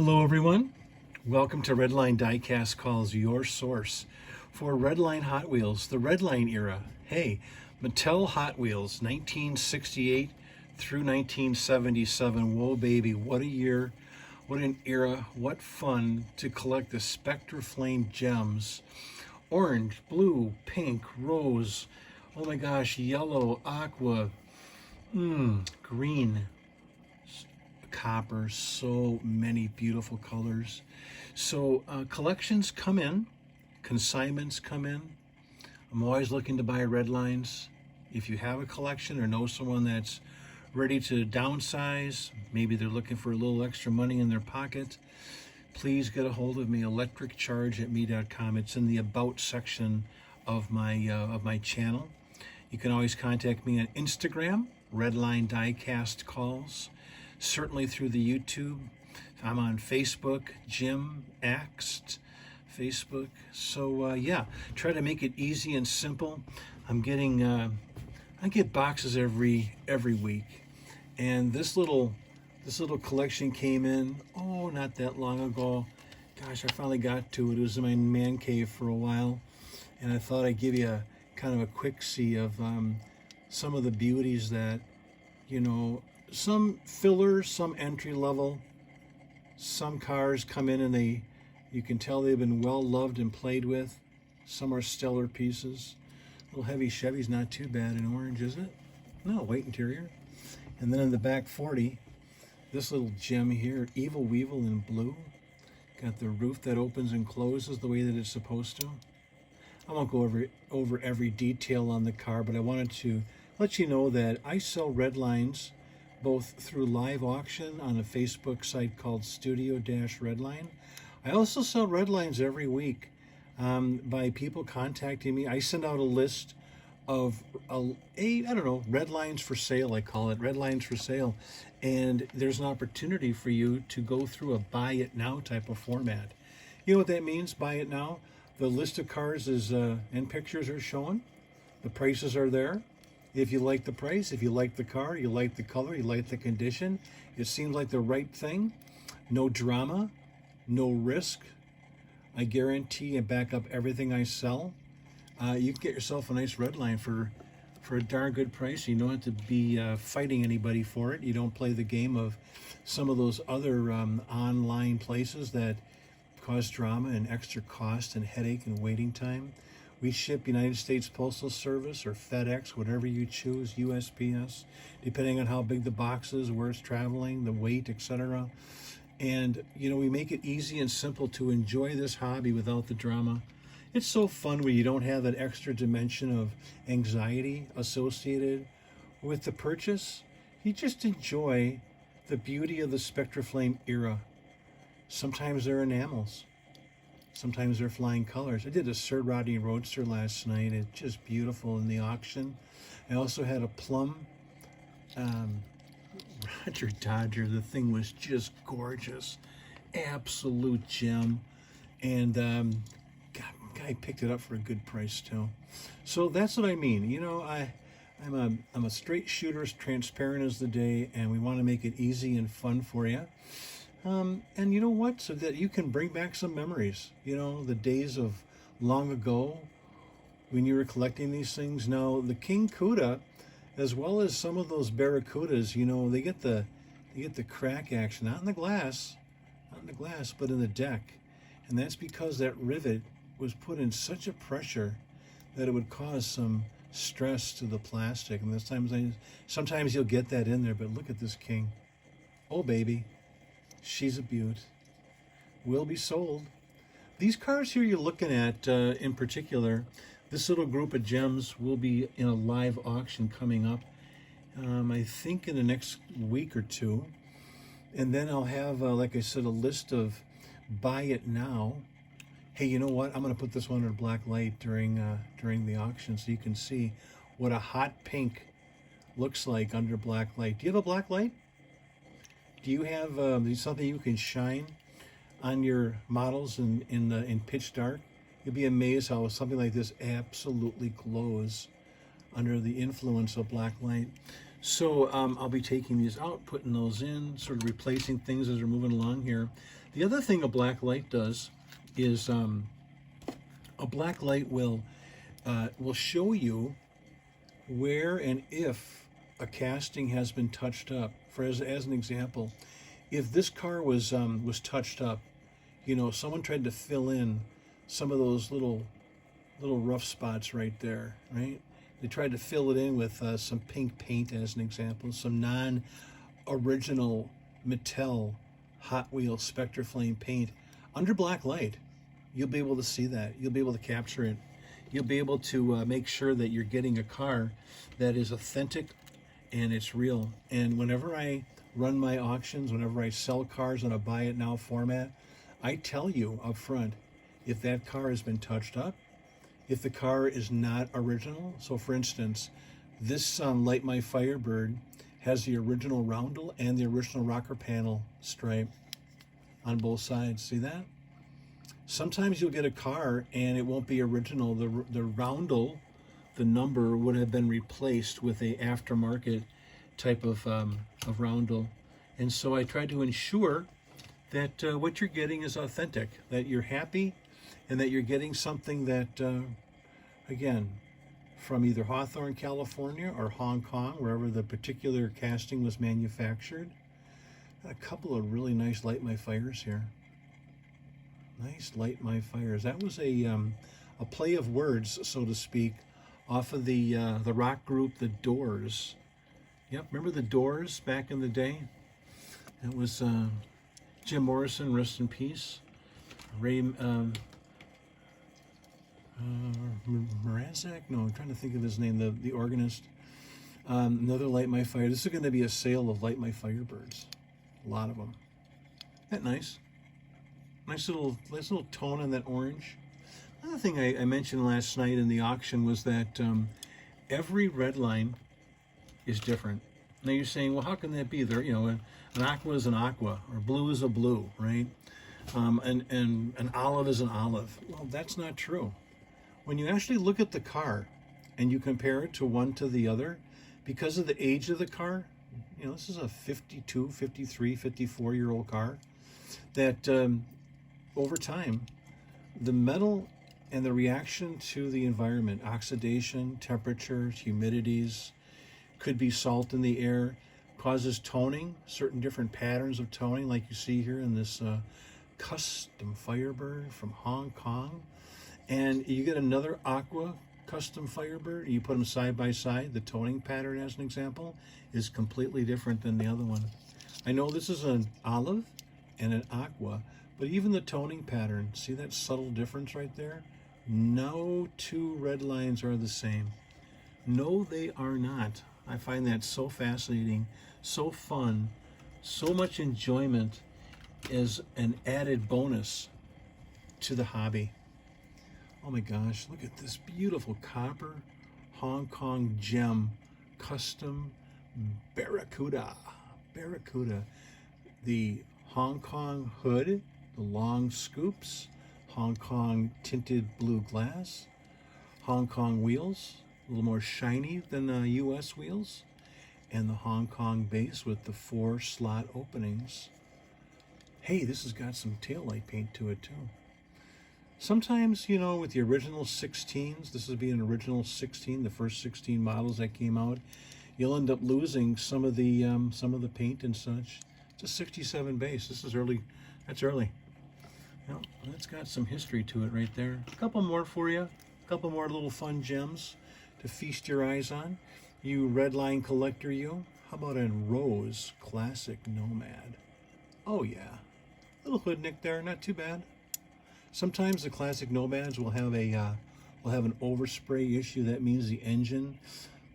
Hello everyone, welcome to Redline Diecast Calls, your source for Redline Hot Wheels, the Redline era. Hey, Mattel Hot Wheels, 1968 through 1977. Whoa baby, what a year, what an era, what fun to collect the Spectre Flame gems. Orange, blue, pink, rose, oh my gosh, yellow, aqua, green, copper, so many beautiful colors. So collections come in, consignments come in. I'm always looking to buy Redlines. If you have a collection or know someone that's ready to downsize, maybe they're looking for a little extra money in their pocket, please get a hold of me, electriccharge@me.com. It's in the About section of my channel. You can always contact me on Instagram, Redline Diecast Calls. Certainly through the YouTube. I'm on Facebook, Jim Axed Facebook. So yeah, try to make it easy and simple. I'm getting, I get boxes every week, and this little collection came in, oh, not that long ago. Gosh, I finally got to it. It was in my man cave for a while, and I thought I'd give you a kind of a quick see of some of the beauties that, you know, some fillers, some entry level. Some cars come in and you can tell they've been well loved and played with. Some are stellar pieces. Little heavy Chevy's not too bad in orange, is it? No, white interior. And then in the back 40, this little gem here, Evil Weevil in blue. Got the roof that opens and closes the way that it's supposed to. I won't go over every detail on the car, but I wanted to let you know that I sell Redlines both through live auction on a Facebook site called Studio-Redline. I also sell Redlines every week by people contacting me. I send out a list of I don't know, Redlines for sale, I call it, Redlines for sale. And there's an opportunity for you to go through a buy it now type of format. You know what that means, buy it now? The list of cars is and pictures are shown. The prices are there. If you like the price, if you like the car, you like the color, you like the condition, it seems like the right thing. No drama, no risk. I guarantee and back up everything I sell. You can get yourself a nice Redline for a darn good price. You don't have to be fighting anybody for it. You don't play the game of some of those other online places that cause drama and extra cost and headache and waiting time. We ship United States Postal Service or FedEx, whatever you choose, USPS, depending on how big the box is, where it's traveling, the weight, etc. And, you know, we make it easy and simple to enjoy this hobby without the drama. It's so fun when you don't have that extra dimension of anxiety associated with the purchase. You just enjoy the beauty of the Spectre Flame era. Sometimes they're enamels. Sometimes they're flying colors. I did a Sir Rodney Roadster last night. It's just beautiful in the auction. I also had a plum Roger Dodger. The thing was just gorgeous. Absolute gem. And guy picked it up for a good price too. So that's what I mean. You know, I'm a straight shooter, as transparent as the day, and we want to make it easy and fun for you. And you know what? So that you can bring back some memories. You know, the days of long ago when you were collecting these things. Now, the King Cuda, as well as some of those Barracudas, you know, they get the crack action, not in the glass, but in the deck. And that's because that rivet was put in such a pressure that it would cause some stress to the plastic. And sometimes you'll get that in there, but look at this King. Oh, baby. She's a beaut. Will be sold. These cars here you're looking at in particular, this little group of gems will be in a live auction coming up, I think in the next week or two. And then I'll have, like I said, a list of buy it now. Hey, you know what? I'm going to put this one under black light during the auction so you can see what a hot pink looks like under black light. Do you have a black light? Do you have something you can shine on your models in pitch dark? You'll be amazed how something like this absolutely glows under the influence of black light. So I'll be taking these out, putting those in, sort of replacing things as we're moving along here. The other thing a black light does is a black light will show you where and if a casting has been touched up. For as an example, if this car was touched up, you know, someone tried to fill in some of those little rough spots right there, right? They tried to fill it in with some pink paint, as an example, some non-original Mattel Hot Wheels Spectre Flame paint. Under black light, you'll be able to see that. You'll be able to capture it. You'll be able to make sure that you're getting a car that is authentic and it's real. And whenever I run my auctions, whenever I sell cars on a buy it now format, I tell you up front if that car has been touched up, if the car is not original. So for instance, this Light My Firebird has the original roundel and the original rocker panel stripe on both sides. See that? Sometimes you'll get a car and it won't be original. The roundel, the number would have been replaced with a aftermarket type of roundel. And so I try to ensure that what you're getting is authentic, that you're happy, and that you're getting something that, again, from either Hawthorne, California, or Hong Kong, wherever the particular casting was manufactured. Got a couple of really nice Light My Fires here. Nice Light My Fires. That was a play of words, so to speak, off of the rock group The Doors. Yep, remember The Doors back in the day? That was Jim Morrison, rest in peace. Ray Mrazek? No, I'm trying to think of his name, the organist. Another Light My Fire. This is going to be a sale of Light My Firebirds. A lot of them. Isn't that nice? Nice little tone on that orange. Another thing I mentioned last night in the auction was that every Redline is different. Now you're saying, well, how can that be? There, you know, an aqua is an aqua, or blue is a blue, right? And an olive is an olive. Well, that's not true. When you actually look at the car and you compare it to one to the other, because of the age of the car, you know, this is a 52, 53, 54-year-old car, that over time, the metal and the reaction to the environment, oxidation, temperatures, humidities, could be salt in the air, causes toning, certain different patterns of toning, like you see here in this custom Firebird from Hong Kong. And you get another aqua custom Firebird, you put them side by side, the toning pattern, as an example, is completely different than the other one. I know this is an olive and an aqua, but even the toning pattern, see that subtle difference right there? No two Redlines are the same. No, they are not. I find that so fascinating, so fun, so much enjoyment as an added bonus to the hobby. Oh my gosh, look at this beautiful copper Hong Kong gem custom Barracuda. Barracuda. The Hong Kong hood, the long scoops, Hong Kong tinted blue glass, Hong Kong wheels, a little more shiny than the US wheels, and the Hong Kong base with the 4 slot openings. Hey, this has got some taillight paint to it too. Sometimes, you know, with the original 16s, this would be an original 16, the first 16 models that came out, you'll end up losing some of the paint and such. It's a 67 base. This is early. That's early. Well, that's got some history to it right there. A couple more for you. A couple more little fun gems to feast your eyes on. You Redline collector, you. How about a Rose Classic Nomad? Oh yeah, little hood nick there, not too bad. Sometimes the classic Nomads will have an overspray issue. That means the engine,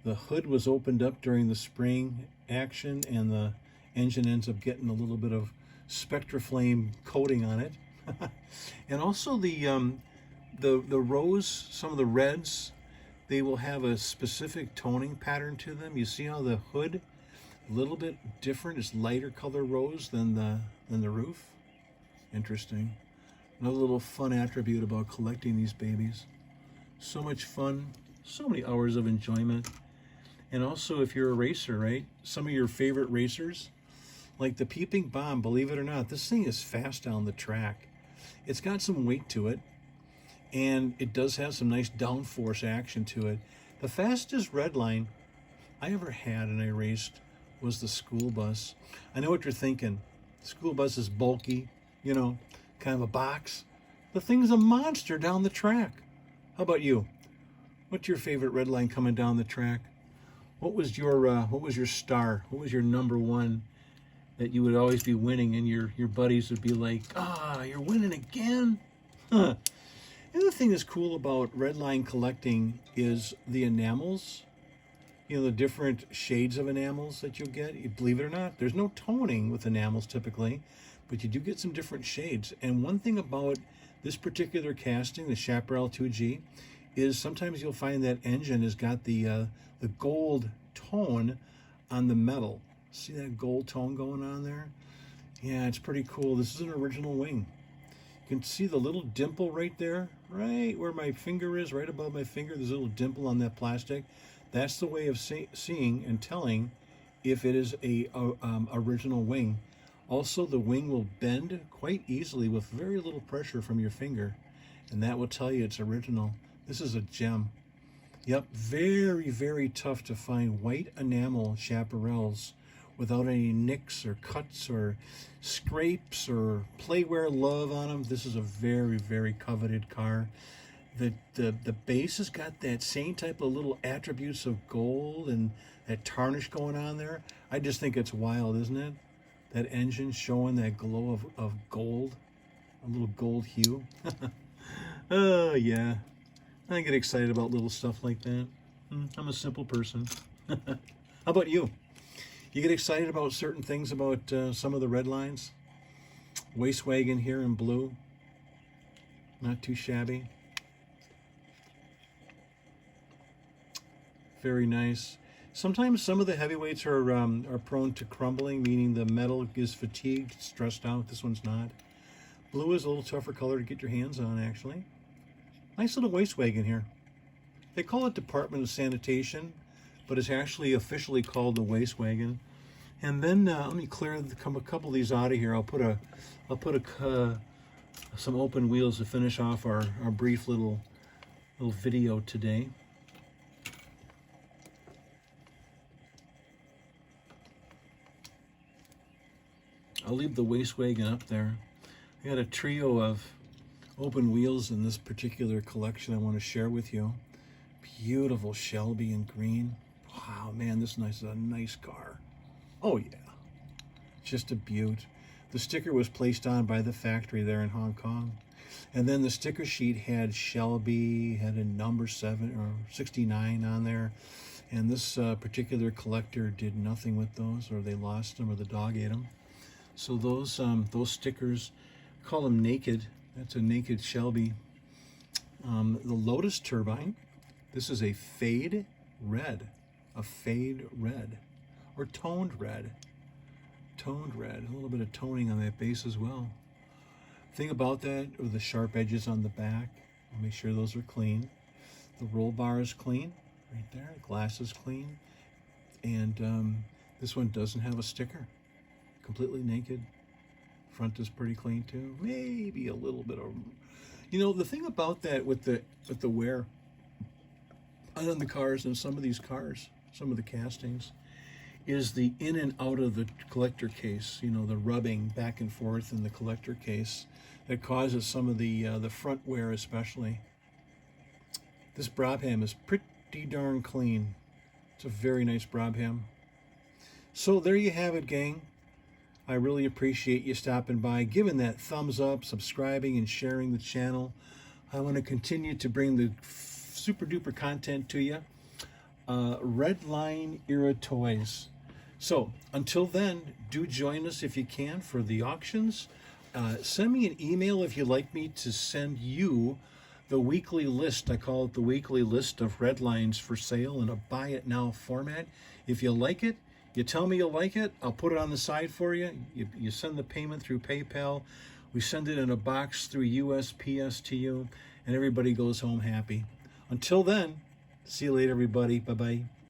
the hood was opened up during the spraying action, and the engine ends up getting a little bit of Spectre Flame coating on it. And also the rose, some of the reds, they will have a specific toning pattern to them. You see how the hood, a little bit different, it's lighter color rose than the roof. Interesting. Another little fun attribute about collecting these babies. So much fun, so many hours of enjoyment. And also, if you're a racer, right? Some of your favorite racers, Like the Peeping Bomb, believe it or not, this thing is fast down the track. It's got some weight to it, and it does have some nice downforce action to it. The fastest Redline I ever had and I raced was the school bus. I know what you're thinking. School bus is bulky, you know, kind of a box. The thing's a monster down the track. How about you? What's your favorite Redline coming down the track? What was your star? What was your number one that you would always be winning, and your buddies would be like, you're winning again? Huh. The other thing that's cool about Redline collecting is the enamels. You know, the different shades of enamels that you'll get. You believe it or not, there's no toning with enamels typically, but you do get some different shades. And one thing about this particular casting, the Chaparral 2G, is sometimes you'll find that engine has got the gold tone on the metal. See that gold tone going on there? Yeah, it's pretty cool. This is an original wing. You can see the little dimple right there, right where my finger is, right above my finger. There's a little dimple on that plastic. That's the way of seeing and telling if it is a original wing. Also, the wing will bend quite easily with very little pressure from your finger, and that will tell you it's original. This is a gem. Yep, very, very tough to find white enamel chaparrals without any nicks or cuts or scrapes or playwear love on them. This is a very, very coveted car. The base has got that same type of little attributes of gold and that tarnish going on there. I just think it's wild, isn't it? That engine showing that glow of gold, a little gold hue. Oh, yeah. I get excited about little stuff like that. I'm a simple person. How about you? You get excited about certain things about some of the Redlines? Waste wagon here in blue. Not too shabby. Very nice. Sometimes some of the heavyweights are prone to crumbling, meaning the metal is fatigued, stressed out. This one's not. Blue is a little tougher color to get your hands on, actually. Nice little waste wagon here. They call it Department of Sanitation, but it's actually officially called the waste wagon. And then let me clear a couple of these out of here. I'll put some open wheels to finish off our brief little video today. I'll leave the waste wagon up there. I got a trio of open wheels in this particular collection I want to share with you. Beautiful Shelby in green. Wow, man, this is a nice car. Oh yeah, just a beaut. The sticker was placed on by the factory there in Hong Kong. And then the sticker sheet had Shelby, had a number 7 or 69 on there. And this particular collector did nothing with those, or they lost them, or the dog ate them. So those stickers, call them naked. That's a naked Shelby. The Lotus turbine. This is a fade red, or toned red. A little bit of toning on that base as well. Thing about that are the sharp edges on the back. I'll make sure those are clean. The roll bar is clean, right there. The glass is clean, and this one doesn't have a sticker. Completely naked. Front is pretty clean too. Maybe a little bit of, the thing about that with the wear on the cars and some of these cars, some of the castings, is the in and out of the collector case. The rubbing back and forth in the collector case that causes some of the front wear, especially. This Brabham is pretty darn clean. It's a very nice Brabham. So there you have it, gang. I really appreciate you stopping by, giving that thumbs up, subscribing, and sharing the channel. I want to continue to bring the super duper content to you. Redline era toys. So until then, do join us if you can for the auctions. Send me an email if you'd like me to send you the weekly list. I call it the weekly list of Redlines for sale in a buy it now format. If you like it, you tell me you like it, I'll put it on the side for you. You send the payment through PayPal. We send it in a box through USPS to you, and everybody goes home happy. Until then, see you later, everybody. Bye-bye.